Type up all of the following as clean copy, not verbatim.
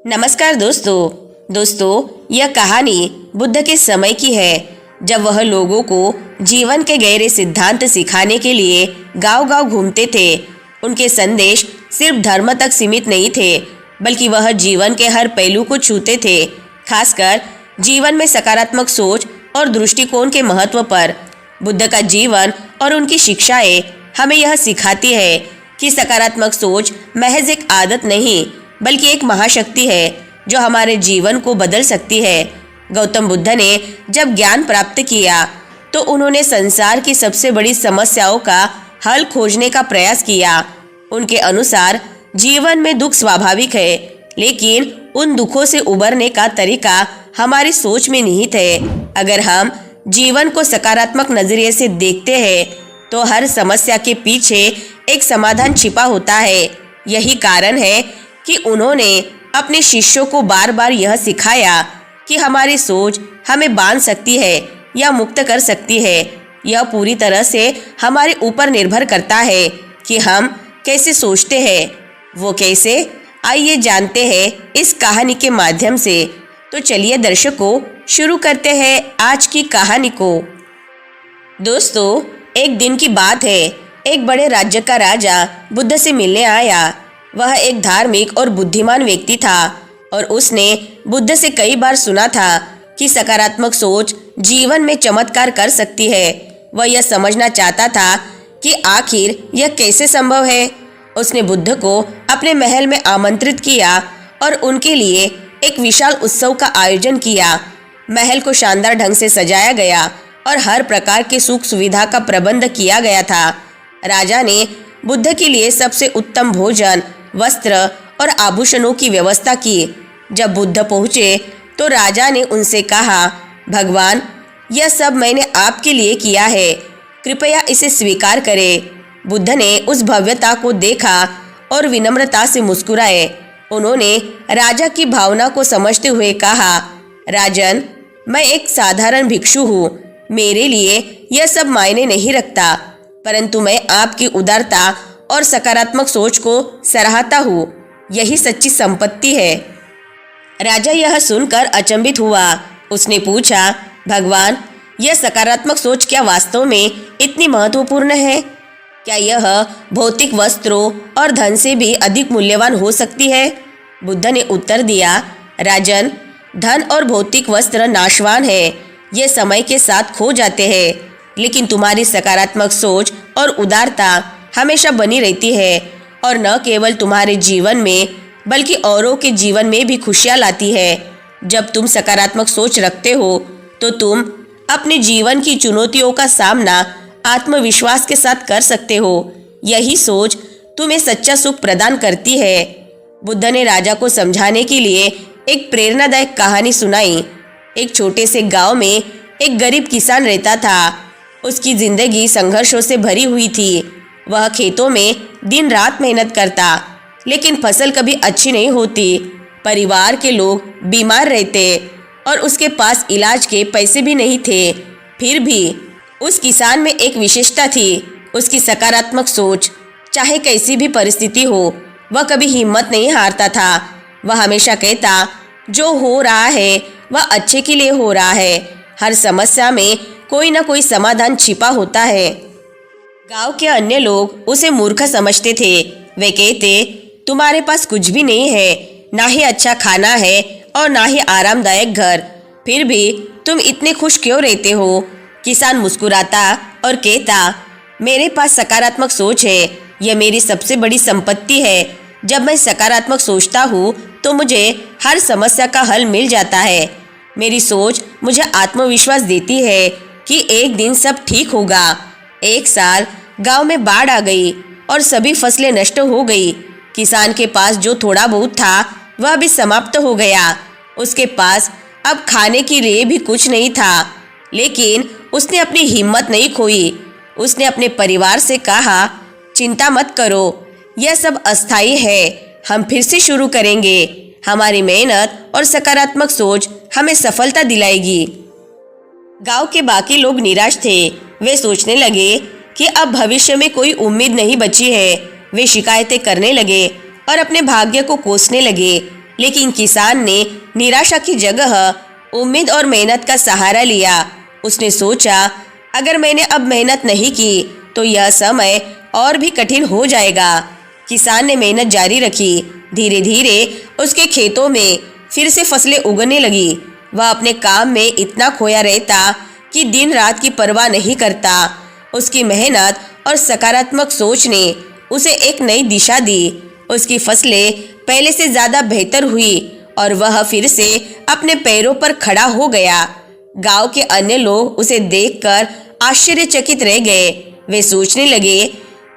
नमस्कार दोस्तों, यह कहानी बुद्ध के समय की है, जब वह लोगों को जीवन के गहरे सिद्धांत सिखाने के लिए गांव-गांव घूमते थे। उनके संदेश सिर्फ धर्म तक सीमित नहीं थे, बल्कि वह जीवन के हर पहलू को छूते थे, खासकर जीवन में सकारात्मक सोच और दृष्टिकोण के महत्व पर। बुद्ध का जीवन और उनकी शिक्षाएं हमें यह सिखाती है कि सकारात्मक सोच महज एक आदत नहीं, बल्कि एक महाशक्ति है जो हमारे जीवन को बदल सकती है। गौतम बुद्ध ने जब ज्ञान प्राप्त किया तो उन्होंने संसार की सबसे बड़ी समस्याओं का हल खोजने का प्रयास किया। उनके अनुसार जीवन में दुख स्वाभाविक है, लेकिन उन दुखों से उबरने का तरीका हमारी सोच में निहित है। अगर हम जीवन को सकारात्मक नजरिए से देखते हैं तो हर समस्या के पीछे एक समाधान छिपा होता है। यही कारण है कि उन्होंने अपने शिष्यों को बार बार यह सिखाया कि हमारी सोच हमें बांध सकती है या मुक्त कर सकती है। यह पूरी तरह से हमारे ऊपर निर्भर करता है कि हम कैसे सोचते हैं। वो कैसे, आइए जानते हैं इस कहानी के माध्यम से। तो चलिए दर्शकों, शुरू करते हैं आज की कहानी को। दोस्तों, एक दिन की बात है। एक बड़े राज्य का राजा बुद्ध से मिलने आया। वह एक धार्मिक और बुद्धिमान व्यक्ति था और उसने बुद्ध से कई बार सुना था कि सकारात्मक सोच जीवन में चमत्कार कर सकती है। वह यह समझना चाहता था कि आखिर यह कैसे संभव है। उसने बुद्ध को अपने महल में आमंत्रित किया और उनके लिए एक विशाल उत्सव का आयोजन किया। महल को शानदार ढंग से सजाया गया और हर प्रकार के सुख सुविधा का प्रबंध किया गया था। राजा ने बुद्ध के लिए सबसे उत्तम भोजन, वस्त्र और आभूषणों की व्यवस्था की। जब बुद्ध पहुंचे तो राजा ने उनसे कहा, भगवान, यह सब मैंने आपके लिए किया है, कृपया इसे स्वीकार करें। बुद्ध ने उस भव्यता को देखा और विनम्रता से मुस्कुराए। उन्होंने राजा की भावना को समझते हुए कहा, राजन, मैं एक साधारण भिक्षु हूँ, मेरे लिए यह सब मायने नहीं रखता, परंतु मैं आपकी उदारता और सकारात्मक सोच को सराहता हूँ। यही सच्ची संपत्ति है। राजा यह सुनकर अचंभित हुआ। उसने पूछा, भगवान, यह सकारात्मक सोच क्या वास्तव में इतनी महत्वपूर्ण है? क्या यह भौतिक वस्त्रों और धन से भी अधिक मूल्यवान हो सकती है? बुद्ध ने उत्तर दिया, राजन, धन और भौतिक वस्त्र नाशवान है, ये समय के साथ खो जाते हैं, लेकिन तुम्हारी सकारात्मक सोच और उदारता हमेशा बनी रहती है और न केवल तुम्हारे जीवन में बल्कि औरों के जीवन में भी खुशियाँ लाती है। जब तुम सकारात्मक सोच रखते हो तो तुम अपने जीवन की चुनौतियों का सामना आत्मविश्वास के साथ कर सकते हो। यही सोच तुम्हें सच्चा सुख प्रदान करती है। बुद्ध ने राजा को समझाने के लिए एक प्रेरणादायक कहानी सुनाई। एक छोटे से गांव में एक गरीब किसान रहता था। उसकी जिंदगी संघर्षों से भरी हुई थी। वह खेतों में दिन रात मेहनत करता, लेकिन फसल कभी अच्छी नहीं होती। परिवार के लोग बीमार रहते और उसके पास इलाज के पैसे भी नहीं थे। फिर भी उस किसान में एक विशेषता थी, उसकी सकारात्मक सोच। चाहे कैसी भी परिस्थिति हो, वह कभी हिम्मत नहीं हारता था। वह हमेशा कहता, जो हो रहा है वह अच्छे के लिए हो रहा है। हर समस्या में कोई ना कोई समाधान छिपा होता है। गांव के अन्य लोग उसे मूर्ख समझते थे। वे कहते, तुम्हारे पास कुछ भी नहीं है, ना ही अच्छा खाना है और ना ही आरामदायक घर, फिर भी तुम इतने खुश क्यों रहते हो? किसान मुस्कुराता और कहता, मेरे पास सकारात्मक सोच है, यह मेरी सबसे बड़ी संपत्ति है। जब मैं सकारात्मक सोचता हूँ तो मुझे हर समस्या का हल मिल जाता है। मेरी सोच मुझे आत्मविश्वास देती है कि एक दिन सब ठीक होगा। एक साल गांव में बाढ़ आ गई और सभी फसलें नष्ट हो गई। किसान के पास जो थोड़ा बहुत था वह भी समाप्त हो गया। उसके पास अब खाने के लिए भी कुछ नहीं था, लेकिन उसने अपनी हिम्मत नहीं खोई। उसने अपने परिवार से कहा, चिंता मत करो, यह सब अस्थायी है, हम फिर से शुरू करेंगे। हमारी मेहनत और सकारात्मक सोच हमें सफलता दिलाएगी। गांव के बाकी लोग निराश थे। वे सोचने लगे कि अब भविष्य में कोई उम्मीद नहीं बची है। वे शिकायतें करने लगे और अपने भाग्य को कोसने लगे। लेकिन किसान ने निराशा की जगह उम्मीद और मेहनत का सहारा लिया। उसने सोचा, अगर मैंने अब मेहनत नहीं की तो यह समय और भी कठिन हो जाएगा। किसान ने मेहनत जारी रखी। धीरे धीरे उसके खेतों में फिर से फसलें उगने लगी। वह अपने काम में इतना खोया रहता कि दिन रात की परवाह नहीं करता। उसकी मेहनत और सकारात्मक सोच ने उसे एक नई दिशा दी। उसकी फसलें पहले से ज़्यादा बेहतर हुई और वह फिर से अपने पैरों पर खड़ा हो गया। गांव के अन्य लोग उसे देखकर आश्चर्यचकित रह गए। वे सोचने लगे,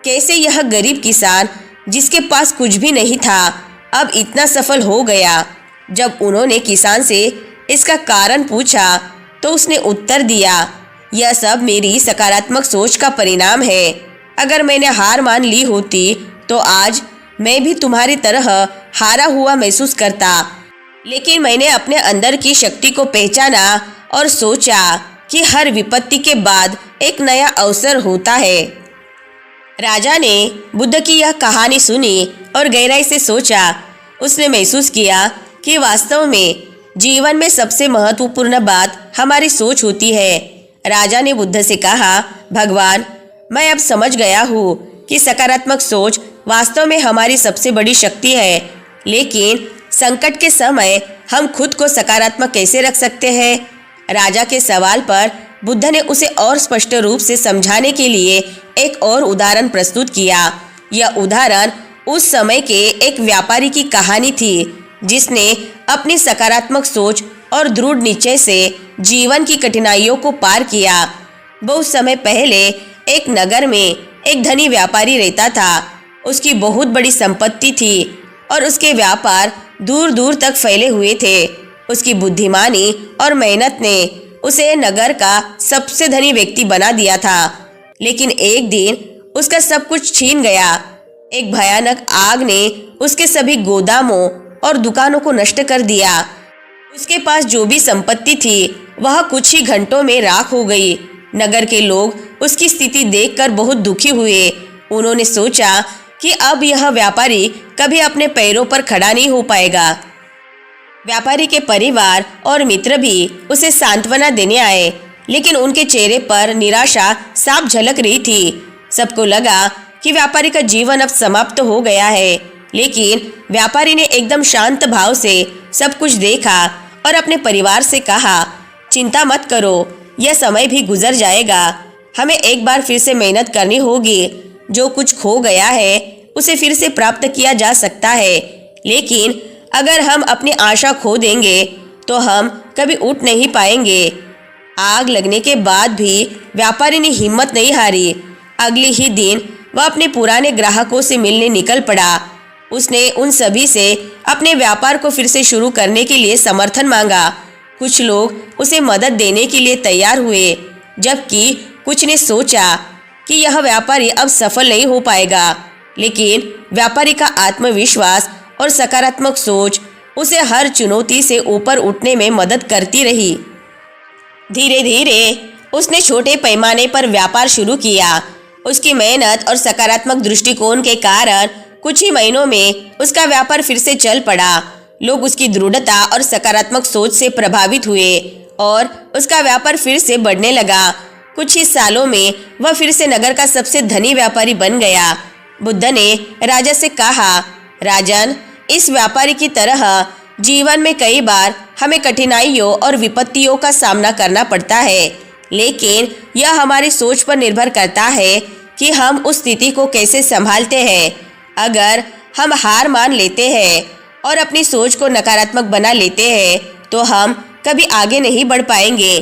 कैसे यह गरीब किसान जिसके पास कुछ भी नहीं था अब इतना सफल हो गया। जब उन्होंने किसान से इसका कारण पूछा तो उसने उत्तर दिया, यह सब मेरी सकारात्मक सोच का परिणाम है। अगर मैंने हार मान ली होती तो आज मैं भी तुम्हारी तरह हारा हुआ महसूस करता। लेकिन मैंने अपने अंदर की शक्ति को पहचाना और सोचा कि हर विपत्ति के बाद एक नया अवसर होता है। राजा ने बुद्ध की यह कहानी सुनी और गहराई से सोचा। उसने महसूस किया कि वास्तव में जीवन में सबसे महत्वपूर्ण बात हमारी सोच होती है। राजा ने बुद्ध से कहा, भगवान, मैं अब समझ गया हूँ कि सकारात्मक सोच वास्तव में हमारी सबसे बड़ी शक्ति है। लेकिन संकट के समय हम खुद को सकारात्मक कैसे रख सकते हैं? राजा के सवाल पर बुद्ध ने उसे और स्पष्ट रूप से समझाने के लिए एक और उदाहरण प्रस्तुत किया। यह उदाहरण उस समय के एक व्यापारी की कहानी थी जिसने अपनी सकारात्मक सोच और दृढ़ निश्चय से जीवन की कठिनाइयों को पार किया। बहुत समय पहले एक नगर में एक धनी व्यापारी रहता था। उसकी बहुत बड़ी संपत्ति थी और उसके व्यापार दूर दूर तक फैले हुए थे। उसकी बुद्धिमानी और मेहनत ने उसे नगर का सबसे धनी व्यक्ति बना दिया था। लेकिन एक दिन उसका सब कुछ छीन गया। एक भयानक आग ने उसके सभी गोदामों और दुकानों को नष्ट कर दिया। उसके पास जो भी संपत्ति थी वह कुछ ही घंटों में राख हो गई। नगर के लोग उसकी स्थिति देखकर बहुत दुखी हुए। उन्होंने सोचा कि अब यह व्यापारी कभी अपने पैरों पर खड़ा नहीं हो पाएगा। व्यापारी के परिवार और मित्र भी उसे सांत्वना देने आए, लेकिन उनके चेहरे पर निराशा साफ झलक रही थी। सबको लगा कि व्यापारी का जीवन अब समाप्त हो गया है। लेकिन व्यापारी ने एकदम शांत भाव से सब कुछ देखा और अपने परिवार से कहा, चिंता मत करो, यह समय भी गुजर जाएगा। हमें एक बार फिर से मेहनत करनी होगी। जो कुछ खो गया है उसे फिर से प्राप्त किया जा सकता है। लेकिन अगर हम अपनी आशा खो देंगे तो हम कभी उठ नहीं पाएंगे। आग लगने के बाद भी व्यापारी ने हिम्मत नहीं हारी। अगले ही दिन वह अपने पुराने ग्राहकों से मिलने निकल पड़ा। उसने उन सभी से अपने व्यापार को फिर से शुरू करने के लिए समर्थन मांगा। कुछ लोग उसे मदद देने के लिए तैयार हुए, जबकि कुछ ने सोचा कि यह व्यापारी अब सफल नहीं हो पाएगा। लेकिन व्यापारी का आत्मविश्वास और सकारात्मक सोच उसे हर चुनौती से ऊपर उठने में मदद करती रही। धीरे धीरे उसने छोटे पैमाने पर व्यापार शुरू किया। उसकी मेहनत और सकारात्मक दृष्टिकोण के कारण कुछ ही महीनों में उसका व्यापार फिर से चल पड़ा। लोग उसकी दृढ़ता और सकारात्मक सोच से प्रभावित हुए और उसका व्यापार फिर से बढ़ने लगा। कुछ ही सालों में वह फिर से नगर का सबसे धनी व्यापारी बन गया। बुद्ध ने राजा से कहा, राजन, इस व्यापारी की तरह जीवन में कई बार हमें कठिनाइयों और विपत्तियों का सामना करना पड़ता है, लेकिन यह हमारी सोच पर निर्भर करता है कि हम उस स्थिति को कैसे संभालते हैं। अगर हम हार मान लेते हैं और अपनी सोच को नकारात्मक बना लेते हैं तो हम कभी आगे नहीं बढ़ पाएंगे।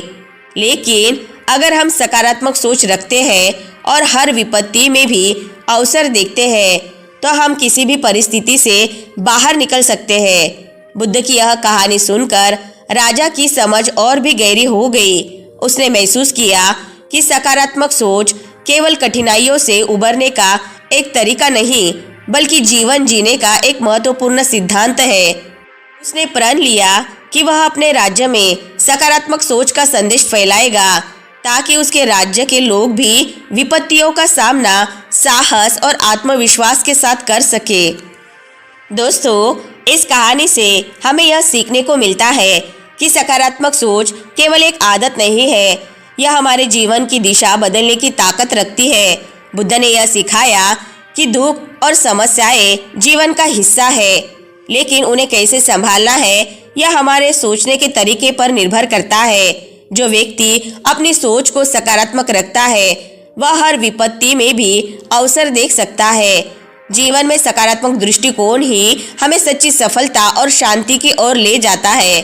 लेकिन अगर हम सकारात्मक सोच रखते हैं और हर विपत्ति में भी अवसर देखते हैं तो हम किसी भी परिस्थिति से बाहर निकल सकते हैं। बुद्ध की यह कहानी सुनकर राजा की समझ और भी गहरी हो गई। उसने महसूस किया कि सकारात्मक सोच केवल कठिनाइयों से उबरने का एक तरीका नहीं, बल्कि जीवन जीने का एक महत्वपूर्ण सिद्धांत है। उसने प्रण लिया कि वह अपने राज्य में सकारात्मक सोच का संदेश फैलाएगा ताकि उसके राज्य के लोग भी विपत्तियों का सामना साहस और आत्मविश्वास के साथ कर सके। दोस्तों, इस कहानी से हमें यह सीखने को मिलता है कि सकारात्मक सोच केवल एक आदत नहीं है, यह हमारे जीवन की दिशा बदलने की ताकत रखती है। बुद्ध ने यह सिखाया कि दुख और समस्याएं जीवन का हिस्सा है, लेकिन उन्हें कैसे संभालना है यह हमारे सोचने के तरीके पर निर्भर करता है। जो व्यक्ति अपनी सोच को सकारात्मक रखता है वह हर विपत्ति में भी अवसर देख सकता है। जीवन में सकारात्मक दृष्टिकोण ही हमें सच्ची सफलता और शांति की ओर ले जाता है।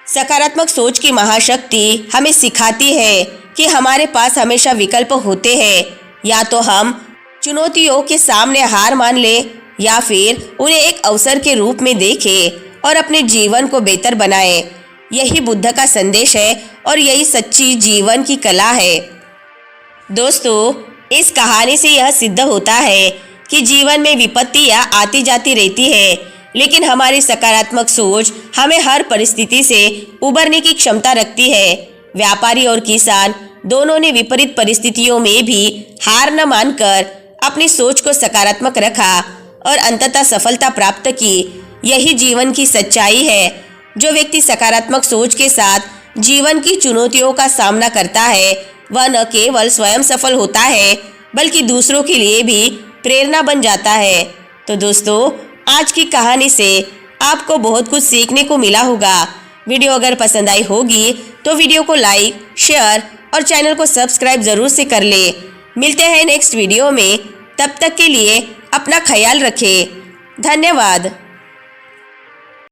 सकारात्मक सोच की महाशक्ति हमें सिखाती है कि हमारे पास हमेशा विकल्प होते हैं, या तो हम चुनौतियों के सामने हार मान लें या फिर उन्हें एक अवसर के रूप में देखें और अपने जीवन को बेहतर बनाएं। यही बुद्ध का संदेश है और यही सच्ची जीवन की कला है। दोस्तों, इस कहानी से यह सिद्ध होता है कि जीवन में विपत्तियां आती जाती रहती है, लेकिन हमारी सकारात्मक सोच हमें हर परिस्थिति से उबरने की क्षमता रखती है। व्यापारी और किसान दोनों ने विपरीत परिस्थितियों में भी हार न मानकर अपनी सोच को सकारात्मक रखा और अंततः सफलता प्राप्त की। यही जीवन की सच्चाई है। जो व्यक्ति सकारात्मक सोच के साथ जीवन की चुनौतियों का सामना करता है वह न केवल स्वयं सफल होता है बल्कि दूसरों के लिए भी प्रेरणा बन जाता है। तो दोस्तों, आज की कहानी से आपको बहुत कुछ सीखने को मिला होगा। वीडियो अगर पसंद आई होगी तो वीडियो को लाइक, शेयर और चैनल को सब्सक्राइब जरूर से कर ले। मिलते हैं नेक्स्ट वीडियो में, तब तक के लिए अपना ख्याल रखें। धन्यवाद।